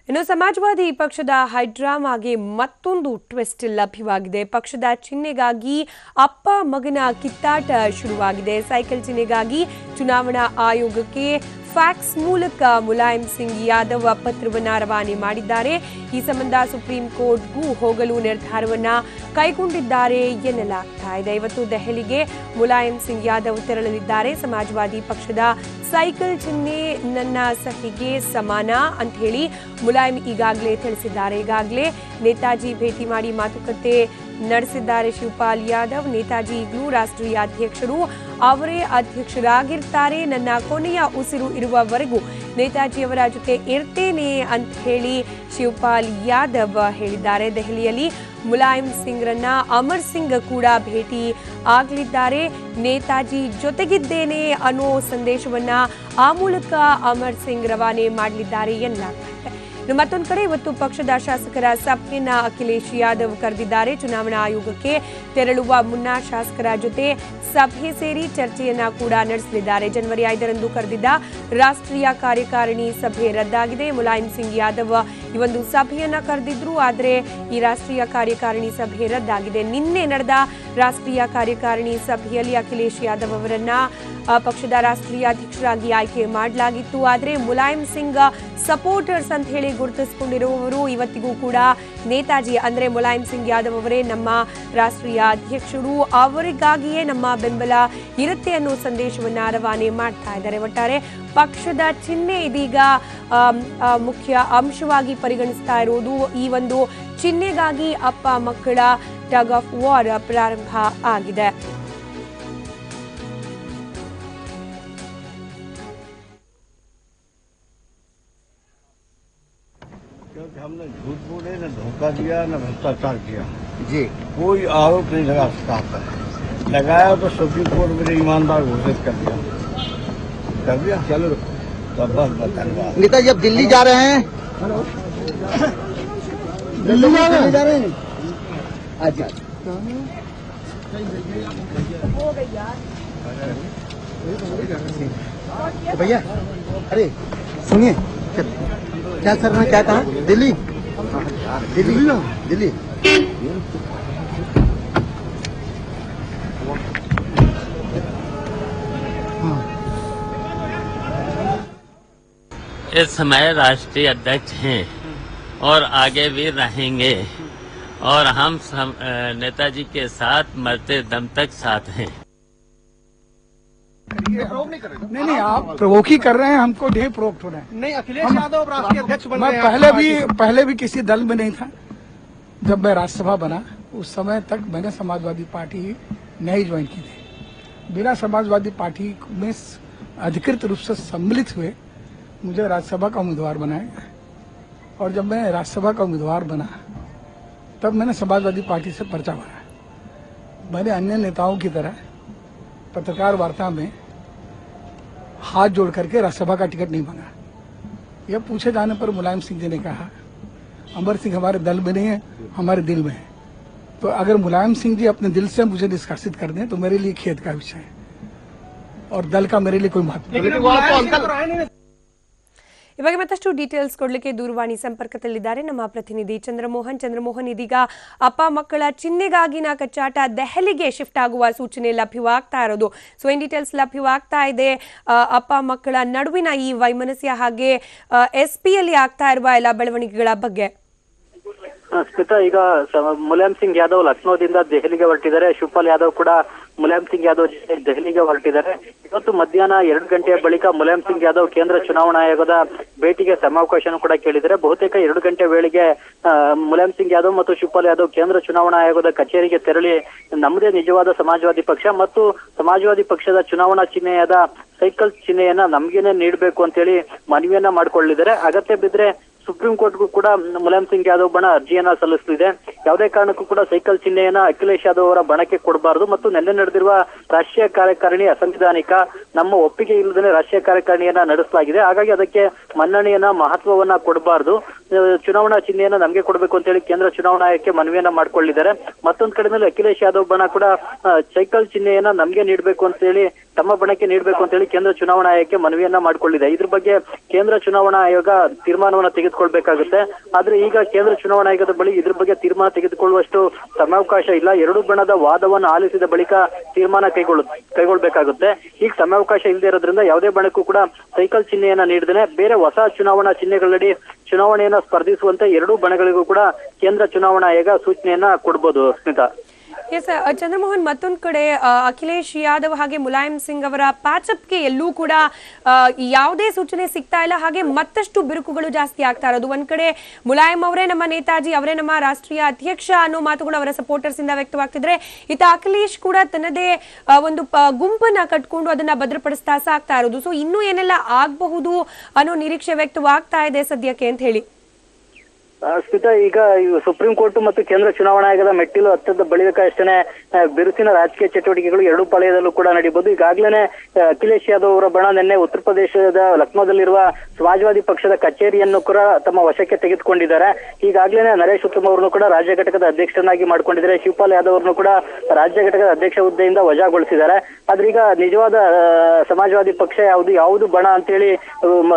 ಇನ್ನು ಸಮಾಜವಾದಿ ಪಕ್ಷದ ಹೈಡ್ರಾಮಾಗೆ ಮತ್ತೊಂದು ಟ್ವಿಸ್ಟ್ ಲಭ್ಯವಾಗಿದೆ. ಪಕ್ಷದ ಚಿಹ್ನೆಗಾಗಿ ಅಪ್ಪ ಮಗನ ಕಿತ್ತಾಟ ಶುರುವಾಗಿದೆ. ಸೈಕಲ್ ಚಿಹ್ನೆಗಾಗಿ ಚುನಾವಣಾ ಆಯೋಗಕ್ಕೆ ಫ್ಯಾಕ್ಸ್ ಮೂಲಕ ಮುಲಾಯಂ ಸಿಂಗ್ ಯಾದವ್ ಪತ್ರವನ್ನು ರವಾನೆ ಮಾಡಿದ್ದಾರೆ. ಈ ಸಂಬಂಧ ಸುಪ್ರೀಂ ಕೋರ್ಟ್ಗೂ ಹೋಗಲು ನಿರ್ಧಾರವನ್ನ ಕೈಗೊಂಡಿದ್ದಾರೆ ಎನ್ನಲಾಗ್ತಾ ಇದೆ. ಇವತ್ತು ದೆಹಲಿಗೆ ಮುಲಾಯಂ ಸಿಂಗ್ ಯಾದವ್ ತೆರಳಲಿದ್ದಾರೆ. ಸಮಾಜವಾದಿ ಪಕ್ಷದ ಸೈಕಲ್ ಚಿಹ್ನೆ ನನ್ನ ಸಹಿಗೆ ಸಮಾನ ಅಂತ ಹೇಳಿ ಮುಲಾಯಂ ಈಗಾಗಲೇ ತಿಳಿಸಿದ್ದಾರೆ. ಈಗಾಗಲೇ ನೇತಾಜಿ ಭೇಟಿ ಮಾಡಿ ಮಾತುಕತೆ ನಡೆಸಿದ್ದಾರೆ ಶಿವಪಾಲ್ ಯಾದವ್. ನೇತಾಜಿ ಈಗಲೂ ರಾಷ್ಟ್ರೀಯ ಅಧ್ಯಕ್ಷರು, ಅವರೇ ಅಧ್ಯಕ್ಷರಾಗಿರ್ತಾರೆ, ನನ್ನ ಕೊನೆಯ ಉಸಿರು ಇರುವವರೆಗೂ ನೇತಾಜಿಯವರ ಜೊತೆ ಇರ್ತೇನೆ ಅಂತ ಹೇಳಿ ಶಿವಪಾಲ್ ಯಾದವ್ ಹೇಳಿದ್ದಾರೆ. ದೆಹಲಿಯಲ್ಲಿ ಮುಲಾಯಂ ಸಿಂಗ್ರನ್ನ ಅಮರ್ ಸಿಂಗ್ ಕೂಡ ಭೇಟಿ ಆಗಲಿದ್ದಾರೆ. ನೇತಾಜಿ ಜೊತೆಗಿದ್ದೇನೆ ಅನ್ನೋ ಸಂದೇಶವನ್ನ ಆ ಮೂಲಕ ಅಮರ್ ಸಿಂಗ್ ರವಾನೆ ಮಾಡಲಿದ್ದಾರೆ ಎನ್ನಲಾಗ್ತಾ ಇದೆ. ಮತ್ತೊಂದು ಕಡೆ ಇವತ್ತು ಪಕ್ಷದ ಶಾಸಕರ ಸಭೆಯನ್ನ ಅಖಿಲೇಶ್ ಯಾದವ್ ಕರೆದಿದ್ದಾರೆ. ಚುನಾವಣಾ ಆಯೋಗಕ್ಕೆ ತೆರಳುವ ಮುನ್ನ ಶಾಸಕರ ಜೊತೆ ಸಭೆ ಸೇರಿ ಚರ್ಚೆಯನ್ನ ಕೂಡ ನಡೆಸಲಿದ್ದಾರೆ. ಜನವರಿ 5ರಂದು ಕರೆದಿದ್ದ ರಾಷ್ಟ್ರೀಯ ಕಾರ್ಯಕಾರಿಣಿ ಸಭೆ ರದ್ದಾಗಿದೆ. ಮುಲಾಯಂ ಸಿಂಗ್ ಯಾದವ್ ಈ ಒಂದು ಸಭೆಯನ್ನ ಕರೆದಿದ್ರು, ಆದರೆ ಈ ರಾಷ್ಟ್ರೀಯ ಕಾರ್ಯಕಾರಿಣಿ ಸಭೆ ರದ್ದಾಗಿದೆ. ನಿನ್ನೆ ನಡೆದ ರಾಷ್ಟ್ರೀಯ ಕಾರ್ಯಕಾರಿಣಿ ಸಭೆಯಲ್ಲಿ ಅಖಿಲೇಶ್ ಯಾದವ್ ಅವರನ್ನ ಪಕ್ಷದ ರಾಷ್ಟ್ರೀಯ ಅಧ್ಯಕ್ಷರಾಗಿ ಆಯ್ಕೆ ಮಾಡಲಾಗಿತ್ತು. ಆದರೆ ಮುಲಾಯಂ ಸಿಂಗ್ ಸಪೋರ್ಟರ್ಸ್ ಅಂತ ಹೇಳಿ ಗುರುತಿಸಿಕೊಂಡಿರುವವರು ಇವತ್ತಿಗೂ ಕೂಡ ನೇತಾಜಿ ಅಂದ್ರೆ ಮುಲಾಯಂ ಸಿಂಗ್ ಯಾದವ್ ಅವರೇ ನಮ್ಮ ರಾಷ್ಟ್ರೀಯ ಅಧ್ಯಕ್ಷರು, ಅವರಿಗಾಗಿಯೇ ನಮ್ಮ ಬೆಂಬಲ ಇರುತ್ತೆ ಅನ್ನೋ ಸಂದೇಶವನ್ನ ರವಾನೆ ಮಾಡ್ತಾ ಇದ್ದಾರೆ. ಒಟ್ಟಾರೆ ಪಕ್ಷದ ಚಿಹ್ನೆ ಇದೀಗ ಮುಖ್ಯ ಅಂಶವಾಗಿ ಪರಿಗಣಿಸ್ತಾ ಇರೋದು. ಈ ಒಂದು ಚಿಹ್ನೆಗಾಗಿ ಅಪ್ಪ ಮಕ್ಕಳ ಟಗ್ ಆಫ್ ವಾರ್ ಪ್ರಾರಂಭ ಆಗಿದೆ. क्योंकि हमने झूठ बोले, न धोखा दिया, न भ्रष्टाचार किया जी, कोई आरोप नहीं लगा सकता है। लगाया तो सुप्रीम कोर्ट में ईमानदार घोषित कर दिया चलो तब बस धन्यवाद। नेताजी अब दिल्ली जा रहे हैं, दिल्ली जा रहे हैं अच्छा भैया अरे सुनिए क्या सर ने क्या कहा? दिल्ली दिल्ली दिल्ली इस समय राष्ट्रीय अध्यक्ष हैं और आगे भी रहेंगे और हम नेताजी के साथ मरते दम तक साथ हैं। नहीं आप प्रोवोक ही कर रहे हैं, हमको ढेर प्रोवोक्ट हो रहे हैं। नहीं अखिलेश यादव राष्ट्रीय अध्यक्ष बन मैं रहे हैं। पहले भी किसी दल में नहीं था। जब मैं राज्यसभा बना उस समय तक मैंने समाजवादी पार्टी नहीं ज्वाइन की थी। बिना समाजवादी पार्टी में अधिकृत रूप से सम्मिलित हुए मुझे राज्यसभा का उम्मीदवार बनाया और जब मैं राज्यसभा का उम्मीदवार बना तब मैंने समाजवादी पार्टी से पर्चा भरा। मैंने अन्य नेताओं की तरह पत्रकार वार्ता में हाथ जोड़ करके राज्यसभा का टिकट नहीं मांगा। यह पूछे जाने पर मुलायम सिंह जी ने कहा अमर सिंह हमारे दल में नहीं है, हमारे दिल में है। तो अगर मुलायम सिंह जी अपने दिल से मुझे निष्कासित कर दें तो मेरे लिए खेद का विषय है और दल का मेरे लिए कोई महत्व नहीं। ಈ ಬಗ್ಗೆ ಮತ್ತಷ್ಟು ಡೀಟೇಲ್ಸ್ ಕೊಡಲಿಕ್ಕೆ ದೂರವಾಣಿ ಸಂಪರ್ಕದಲ್ಲಿದ್ದಾರೆ ನಮ್ಮ ಪ್ರತಿನಿಧಿ ಚಂದ್ರಮೋಹನ್. ಇದೀಗ ಅಪ್ಪ ಮಕ್ಕಳ ಚಿಹ್ನೆಗಾಗಿನ ಕಚ್ಚಾಟ ದೆಹಲಿಗೆ ಶಿಫ್ಟ್ ಆಗುವ ಸೂಚನೆ ಲಭ್ಯವಾಗ್ತಾ ಇರೋದು. ಸೊ ಏನ್ ಡೀಟೇಲ್ಸ್ ಲಭ್ಯವಾಗ್ತಾ ಇದೆ ಅಪ್ಪ ಮಕ್ಕಳ ನಡುವಿನ ಈ ವೈಮನಸ್ಯ ಹಾಗೆ SP-ಯಲ್ಲಿ ಆಗ್ತಾ ಇರುವ ಎಲ್ಲ ಬೆಳವಣಿಗೆಗಳ ಬಗ್ಗೆ? ಸ್ಮಿತಾ, ಈಗ ಮುಲಾಯಂ ಸಿಂಗ್ ಯಾದವ್ ಲಕ್ನೋದಿಂದ ದೆಹಲಿಗೆ ಹೊರಟಿದ್ದಾರೆ. ಶಿವಪಾಲ್ ಯಾದವ್ ಕೂಡ ಮುಲಾಯಂ ಸಿಂಗ್ ಯಾದವ್ ಜೊತೆ ದೆಹಲಿಗೆ ಹೊರಟಿದ್ದಾರೆ. ಇವತ್ತು ಮಧ್ಯಾಹ್ನ 2 ಗಂಟೆಯ ಬಳಿಕ ಮುಲಾಯಂ ಸಿಂಗ್ ಯಾದವ್ ಕೇಂದ್ರ ಚುನಾವಣಾ ಆಯೋಗದ ಭೇಟಿಗೆ ಸಮಯಾವಕಾಶ ಕೂಡ ಕೇಳಿದ್ದಾರೆ. ಬಹುತೇಕ 2 ಗಂಟೆ ವೇಳೆಗೆ ಮುಲಾಯಂ ಸಿಂಗ್ ಯಾದವ್ ಮತ್ತು ಶಿವಪಾಲ್ ಯಾದವ್ ಕೇಂದ್ರ ಚುನಾವಣಾ ಆಯೋಗದ ಕಚೇರಿಗೆ ತೆರಳಿ ನಮ್ಮದೇ ನಿಜವಾದ ಸಮಾಜವಾದಿ ಪಕ್ಷ ಮತ್ತು ಸಮಾಜವಾದಿ ಪಕ್ಷದ ಚುನಾವಣಾ ಚಿಹ್ನೆಯಾದ ಸೈಕಲ್ ಚಿಹ್ನೆಯನ್ನ ನಮ್ಗೇನೆ ನೀಡಬೇಕು ಅಂತ ಹೇಳಿ ಮನವಿಯನ್ನ ಮಾಡಿಕೊಳ್ಳಿದ್ದಾರೆ. ಅಗತ್ಯ ಬಿದ್ರೆ ಸುಪ್ರೀಂ ಕೋರ್ಟ್ಗೂ ಕೂಡ ಮುಲಾಯಂ ಸಿಂಗ್ ಯಾದವ್ ಬಣ ಅರ್ಜಿಯನ್ನ ಸಲ್ಲಿಸಲಿದೆ. ಯಾವುದೇ ಕಾರಣಕ್ಕೂ ಕೂಡ ಸೈಕಲ್ ಚಿಹ್ನೆಯನ್ನ ಅಖಿಲೇಶ್ ಯಾದವ್ ಅವರ ಬಣಕ್ಕೆ ಕೊಡಬಾರದು ಮತ್ತು ನಿನ್ನೆ ನಡೆದಿರುವ ರಾಷ್ಟ್ರೀಯ ಕಾರ್ಯಕಾರಿಣಿ ಅಸಂವಿಧಾನಿಕ, ನಮ್ಮ ಒಪ್ಪಿಗೆ ಇಲ್ಲದೇ ರಾಷ್ಟ್ರೀಯ ಕಾರ್ಯಕಾರಿಣಿಯನ್ನ ನಡೆಸಲಾಗಿದೆ. ಹಾಗಾಗಿ ಅದಕ್ಕೆ ಮನ್ನಣೆಯನ್ನ ಮಹತ್ವವನ್ನ ಕೊಡಬಾರದು, ಚುನಾವಣಾ ಚಿಹ್ನೆಯನ್ನ ನಮಗೆ ಕೊಡಬೇಕು ಅಂತ ಹೇಳಿ ಕೇಂದ್ರ ಚುನಾವಣಾ ಆಯೋಗಕ್ಕೆ ಮನವಿಯನ್ನ ಮಾಡ್ಕೊಳ್ಳಿದ್ದಾರೆ. ಮತ್ತೊಂದ್ ಕಡೆಯಲ್ಲಿ ಅಖಿಲೇಶ್ ಯಾದವ್ ಬಣ ಕೂಡ ಸೈಕಲ್ ಚಿಹ್ನೆಯನ್ನ ನಮ್ಗೆ ನೀಡಬೇಕು ಅಂತ ಹೇಳಿ ತಮ್ಮ ಬಣಕ್ಕೆ ನೀಡಬೇಕು ಅಂತ ಹೇಳಿ ಕೇಂದ್ರ ಚುನಾವಣಾ ಆಯೋಗಕ್ಕೆ ಮನವಿಯನ್ನ ಮಾಡಿಕೊಂಡಿದೆ. ಇದ್ರ ಬಗ್ಗೆ ಕೇಂದ್ರ ಚುನಾವಣಾ ಆಯೋಗ ತೀರ್ಮಾನವನ್ನ ತೆಗೆದುಕೊಳ್ಬೇಕಾಗುತ್ತೆ. ಆದ್ರೆ ಈಗ ಕೇಂದ್ರ ಚುನಾವಣಾ ಆಯೋಗದ ಬಳಿ ಇದ್ರ ಬಗ್ಗೆ ತೀರ್ಮಾನ ತೆಗೆದುಕೊಳ್ಳುವಷ್ಟು ಸಮಯಾವಕಾಶ ಇಲ್ಲ. ಎರಡು ಬಣದ ವಾದವನ್ನು ಆಲಿಸಿದ ಬಳಿಕ ತೀರ್ಮಾನ ಕೈಗೊಳ್ಳಬೇಕಾಗುತ್ತೆ. ಈಗ ಸಮಯಾವಕಾಶ ಇಲ್ಲದೆ ಇರೋದ್ರಿಂದ ಯಾವುದೇ ಬಣಕ್ಕೂ ಕೂಡ ಸೈಕಲ್ ಚಿಹ್ನೆಯನ್ನ ನೀಡದೇನೆ ಬೇರೆ ಹೊಸ ಚುನಾವಣಾ ಚಿಹ್ನೆಗಳಡಿ ಚುನಾವಣೆಯನ್ನ ಸ್ಪರ್ಧಿಸುವಂತೆ ಎರಡೂ ಬಣಗಳಿಗೂ ಕೂಡ ಕೇಂದ್ರ ಚುನಾವಣಾ ಆಯೋಗ ಸೂಚನೆಯನ್ನ ಕೊಡಬಹುದು. ಸ್ಮಿತಾ. ಎಸ್ ಚಂದ್ರಮೋಹನ್, ಮತ್ತೊಂದು ಕಡೆ ಅಖಿಲೇಶ್ ಯಾದವ್ ಹಾಗೆ ಮುಲಾಯಂ ಸಿಂಗ್ ಅವರ ಪ್ಯಾಚಪ್ಗೆ ಎಲ್ಲೂ ಕೂಡ ಯಾವುದೇ ಸೂಚನೆ ಸಿಗ್ತಾ ಇಲ್ಲ. ಹಾಗೆ ಮತ್ತಷ್ಟು ಬಿರುಕುಗಳು ಜಾಸ್ತಿ ಆಗ್ತಾ ಇರೋದು. ಒಂದ್ ಕಡೆ ಮುಲಾಯಂ ಅವರೇ ನಮ್ಮ ನೇತಾಜಿ, ಅವರೇ ನಮ್ಮ ರಾಷ್ಟ್ರೀಯ ಅಧ್ಯಕ್ಷ ಅನ್ನೋ ಮಾತುಗಳು ಅವರ ಸಪೋರ್ಟರ್ಸ್ ಇಂದ ವ್ಯಕ್ತವಾಗ್ತಿದ್ರೆ, ಇತ್ತ ಅಖಿಲೇಶ್ ಕೂಡ ತನ್ನದೇ ಒಂದು ಗುಂಪನ್ನ ಕಟ್ಕೊಂಡು ಅದನ್ನ ಭದ್ರಪಡಿಸ್ತಾ ಸಾಕ್ತಾ ಇರೋದು. ಸೊ ಇನ್ನೂ ಏನೆಲ್ಲ ಆಗಬಹುದು ಅನ್ನೋ ನಿರೀಕ್ಷೆ ವ್ಯಕ್ತವಾಗ್ತಾ ಇದೆ ಸದ್ಯಕ್ಕೆ ಅಂತ ಹೇಳಿ. ಸ್ಮಿತಾ, ಈಗ ಸುಪ್ರೀಂ ಕೋರ್ಟ್ ಮತ್ತು ಕೇಂದ್ರ ಚುನಾವಣಾ ಆಯೋಗದ ಮೆಟ್ಟಿಲು ಹತ್ತದ ಬಳಿಕಷ್ಟೇ ಬಿರುಸಿನ ರಾಜಕೀಯ ಚಟುವಟಿಕೆಗಳು ಎರಡೂ ಪಾಳ್ಯದಲ್ಲೂ ಕೂಡ ನಡೀಬಹುದು. ಈಗಾಗಲೇ ಅಖಿಲೇಶ್ ಯಾದವ್ ಅವರ ಬಣ ನಿನ್ನೆ ಉತ್ತರ ಪ್ರದೇಶದ ಲಕ್ನೋದಲ್ಲಿರುವ ಸಮಾಜವಾದಿ ಪಕ್ಷದ ಕಚೇರಿಯನ್ನು ಕೂಡ ತಮ್ಮ ವಶಕ್ಕೆ ತೆಗೆದುಕೊಂಡಿದ್ದಾರೆ. ಈಗಾಗಲೇ ನರೇಶ್ ಉತ್ತಮ್ ಅವರನ್ನು ಕೂಡ ರಾಜ್ಯ ಘಟಕದ ಅಧ್ಯಕ್ಷರನ್ನಾಗಿ ಮಾಡ್ಕೊಂಡಿದ್ದಾರೆ. ಶಿವಪಾಲ್ ಯಾದವ್ ಅವರನ್ನು ಕೂಡ ರಾಜ್ಯ ಘಟಕದ ಅಧ್ಯಕ್ಷ ಹುದ್ದೆಯಿಂದ ವಜಾಗೊಳಿಸಿದ್ದಾರೆ. ಆದ್ರೆ ಈಗ ನಿಜವಾದ ಸಮಾಜವಾದಿ ಪಕ್ಷ ಯಾವುದು ಬಣ ಅಂತೇಳಿ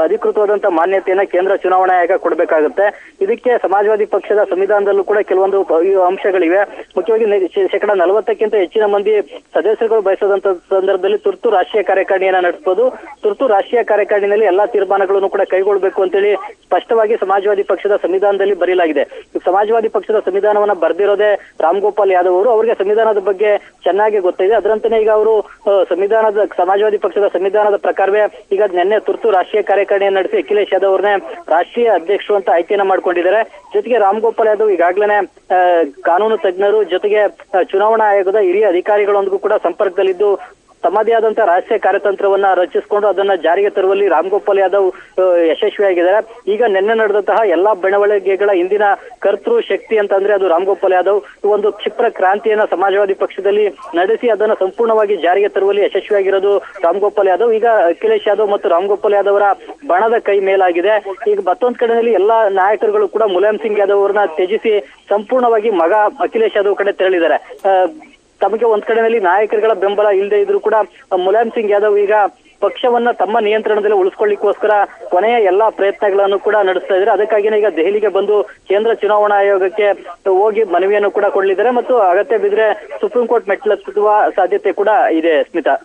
ಅಧಿಕೃತವಾದಂತಹ ಮಾನ್ಯತೆಯನ್ನ ಕೇಂದ್ರ ಚುನಾವಣಾ ಆಯೋಗ ಕೊಡಬೇಕಾಗುತ್ತೆ. ಇದಕ್ಕೆ ಸಮಾಜವಾದಿ ಪಕ್ಷದ ಸಂವಿಧಾನದಲ್ಲೂ ಕೂಡ ಕೆಲವೊಂದು ಅಂಶಗಳಿವೆ. ಮುಖ್ಯವಾಗಿ 40%ಕ್ಕಿಂತ ಹೆಚ್ಚಿನ ಮಂದಿ ಸದಸ್ಯರುಗಳು ಬಯಸದಂತ ಸಂದರ್ಭದಲ್ಲಿ ತುರ್ತು ರಾಷ್ಟ್ರೀಯ ಕಾರ್ಯಕಾರಿಣಿಯನ್ನ ನಡೆಸಬಹುದು. ತುರ್ತು ರಾಷ್ಟ್ರೀಯ ಕಾರ್ಯಕಾರಿಣಿಯಲ್ಲಿ ಎಲ್ಲಾ ತೀರ್ಮಾನಗಳನ್ನು ಕೂಡ ಕೈಗೊಳ್ಳಬೇಕು ಅಂತೇಳಿ ಸ್ಪಷ್ಟವಾಗಿ ಸಮಾಜವಾದಿ ಪಕ್ಷದ ಸಂವಿಧಾನದಲ್ಲಿ ಬರೆಯಲಾಗಿದೆ. ಸಮಾಜವಾದಿ ಪಕ್ಷದ ಸಂವಿಧಾನವನ್ನ ಬರೆದಿರೋದೇ ರಾಮ್ ಗೋಪಾಲ್ ಯಾದವ್ ಅವರು. ಅವರಿಗೆ ಸಂವಿಧಾನದ ಬಗ್ಗೆ ಚೆನ್ನಾಗಿ ಗೊತ್ತಿದೆ. ಅದರಂತೆಯೇ ಈಗ ಅವರು ಸಮಾಜವಾದಿ ಪಕ್ಷದ ಸಂವಿಧಾನದ ಪ್ರಕಾರವೇ ಈಗ ನಿನ್ನೆ ತುರ್ತು ರಾಷ್ಟ್ರೀಯ ಕಾರ್ಯಕಾರಿಣಿಯನ್ನು ನಡೆಸಿ ಅಖಿಲೇಶ್ ಯಾದವ್ ಅವ್ರನ್ನೇ ರಾಷ್ಟ್ರೀಯ ಅಧ್ಯಕ್ಷರು ಅಂತ ಆಯ್ಕೆಯನ್ನ ಮಾಡ್ಕೊಂಡಿದ್ದಾರೆ. ಜೊತೆಗೆ ರಾಮ್ ಗೋಪಾಲ್ ಯಾದವ್ ಈಗಾಗಲೇ ಕಾನೂನು ತಜ್ಞರು ಜೊತೆಗೆ ಚುನಾವಣಾ ಆಯೋಗದ ಹಿರಿಯ ಅಧಿಕಾರಿಗಳೊಂದಿಗೂ ಕೂಡ ಸಂಪರ್ಕದಲ್ಲಿದ್ದು ತಮ್ಮದೇ ಆದಂತಹ ರಾಷ್ಟ್ರೀಯ ಕಾರ್ಯತಂತ್ರವನ್ನ ರಚಿಸಿಕೊಂಡು ಅದನ್ನ ಜಾರಿಗೆ ತರುವಲ್ಲಿ ರಾಮ್ ಗೋಪಾಲ್ ಯಾದವ್ ಯಶಸ್ವಿಯಾಗಿದ್ದಾರೆ. ಈಗ ನಿನ್ನೆ ನಡೆದಂತಹ ಎಲ್ಲಾ ಬೆಳವಣಿಗೆಗಳ ಹಿಂದಿನ ಕರ್ತೃ ಶಕ್ತಿ ಅಂತಂದ್ರೆ ಅದು ರಾಮ್ ಗೋಪಾಲ್ ಯಾದವ್. ಒಂದು ಕ್ಷಿಪ್ರ ಕ್ರಾಂತಿಯನ್ನ ಸಮಾಜವಾದಿ ಪಕ್ಷದಲ್ಲಿ ನಡೆಸಿ ಅದನ್ನ ಸಂಪೂರ್ಣವಾಗಿ ಜಾರಿಗೆ ತರುವಲ್ಲಿ ಯಶಸ್ವಿಯಾಗಿರೋದು ರಾಮ್ ಗೋಪಾಲ್ ಯಾದವ್. ಈಗ ಅಖಿಲೇಶ್ ಯಾದವ್ ಮತ್ತು ರಾಮ್ ಗೋಪಾಲ್ ಯಾದವ್ ಅವರ ಬಣದ ಕೈ ಮೇಲಾಗಿದೆ. ಈಗ ಮತ್ತೊಂದು ಕಡೆಯಲ್ಲಿ ಎಲ್ಲಾ ನಾಯಕರುಗಳು ಕೂಡ ಮುಲಾಯಂ ಸಿಂಗ್ ಯಾದವ್ ಅವರನ್ನ ತ್ಯಜಿಸಿ ಸಂಪೂರ್ಣವಾಗಿ ಮಗ ಅಖಿಲೇಶ್ ಯಾದವ್ ಕಡೆ ತೆರಳಿದ್ದಾರೆ. ತಮಗೆ ಒಂದ್ ಕಡೆಯಲ್ಲಿ ನಾಯಕರುಗಳ ಬೆಂಬಲ ಇಲ್ಲದೆ ಇದ್ರೂ ಕೂಡ ಮುಲಾಯಂ ಸಿಂಗ್ ಯಾದವ್ ಈಗ ಪಕ್ಷವನ್ನ ತಮ್ಮ ನಿಯಂತ್ರಣದಲ್ಲಿ ಉಳಿಸ್ಕೊಳ್ಳಿಕ್ಕೋಸ್ಕರ ಕೊನೆಯ ಎಲ್ಲಾ ಪ್ರಯತ್ನಗಳನ್ನು ಕೂಡ ನಡೆಸ್ತಾ ಇದ್ದಾರೆ. ಅದಕ್ಕಾಗಿನೇ ಈಗ ದೆಹಲಿಗೆ ಬಂದು ಕೇಂದ್ರ ಚುನಾವಣಾ ಆಯೋಗಕ್ಕೆ ಹೋಗಿ ಮನವಿಯನ್ನು ಕೂಡ ಕೊಡಲಿದ್ದಾರೆ ಮತ್ತು ಅಗತ್ಯ ಬಿದ್ರೆ ಸುಪ್ರೀಂ ಕೋರ್ಟ್ ಮೆಟ್ಟಿಲುವ ಸಾಧ್ಯತೆ ಕೂಡ ಇದೆ. ಸ್ಮಿತಾ.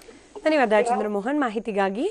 ಧನ್ಯವಾದ ಚಂದ್ರಮೋಹನ್ ಮಾಹಿತಿಗಾಗಿ.